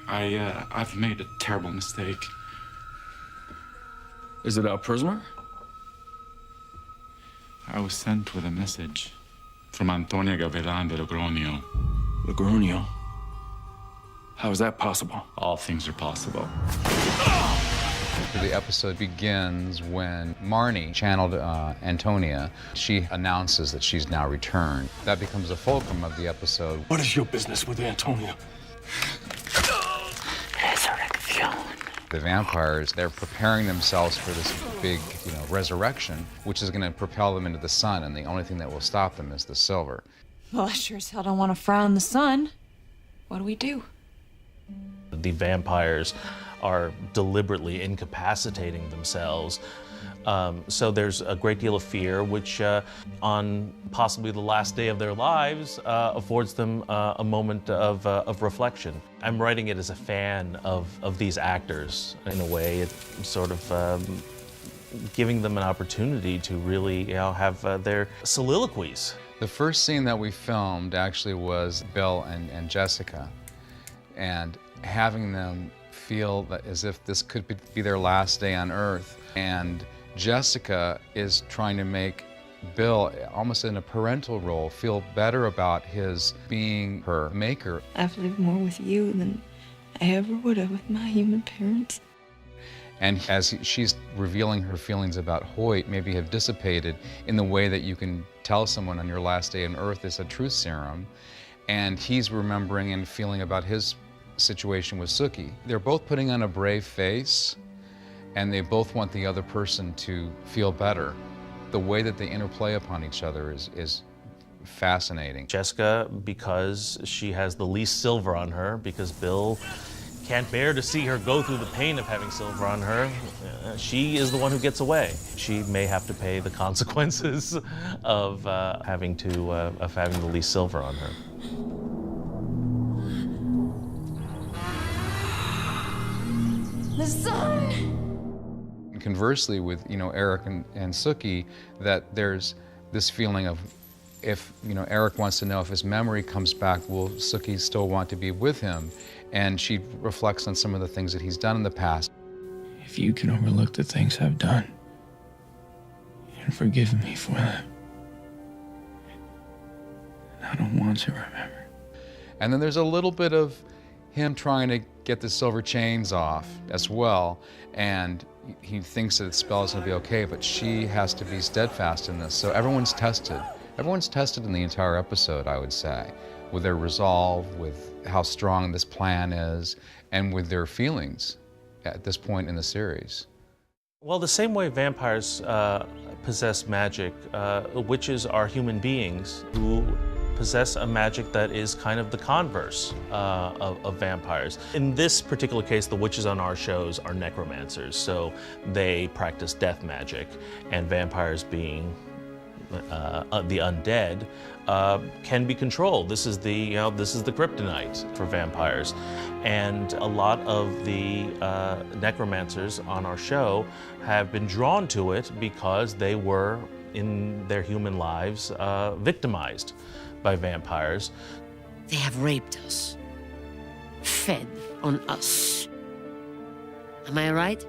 I've made a terrible mistake. Is it our prisoner? I was sent with a message from Antonia Gavilan de Logroño. Logroño? How is that possible? All things are possible. The episode begins when Marnie, channeled Antonia, she announces that she's now returned. That becomes the fulcrum of the episode. What is your business with Antonia? The vampires, they're preparing themselves for this big, resurrection, which is going to propel them into the sun, and the only thing that will stop them is the silver. Well, I sure as hell don't want to frown the sun. What do we do? The vampires are deliberately incapacitating themselves. So there's a great deal of fear, which on possibly the last day of their lives affords them a moment of reflection. I'm writing it as a fan of these actors. In a way, it's sort of giving them an opportunity to really have their soliloquies. The first scene that we filmed actually was Bill and Jessica, and having them feel that as if this could be their last day on Earth. And Jessica is trying to make Bill, almost in a parental role, feel better about his being her maker. I've lived more with you than I ever would have with my human parents. And as she's revealing her feelings about Hoyt, maybe have dissipated in the way that you can tell someone on your last day on Earth is a truth serum, and he's remembering and feeling about his situation with Sookie. They're both putting on a brave face, and they both want the other person to feel better. The way that they interplay upon each other is fascinating. Jessica, because she has the least silver on her, because Bill can't bear to see her go through the pain of having silver on her, she is the one who gets away. She may have to pay the consequences of having the least silver on her. The sun! And conversely with, Eric and Sookie, that there's this feeling of if, Eric wants to know if his memory comes back, will Sookie still want to be with him? And she reflects on some of the things that he's done in the past. If you can overlook the things I've done and forgive me for them, I don't want to remember. And then there's a little bit of him trying to get the silver chains off as well, and he thinks that the spell is going to be okay, but she has to be steadfast in this. So everyone's tested. Everyone's tested in the entire episode, I would say, with their resolve, with how strong this plan is, and with their feelings at this point in the series. Well, the same way vampires possess magic, witches are human beings who possess a magic that is kind of the converse of vampires. In this particular case, the witches on our shows are necromancers, so they practice death magic, and vampires being the undead can be controlled. This is the kryptonite for vampires, and a lot of the necromancers on our show have been drawn to it because they were in their human lives victimized by vampires. They have raped us, fed on us. Am I right?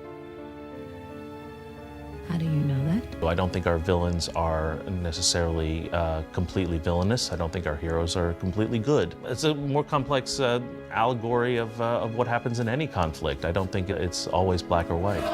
How do you know that? I don't think our villains are necessarily completely villainous. I don't think our heroes are completely good. It's a more complex allegory of what happens in any conflict. I don't think it's always black or white.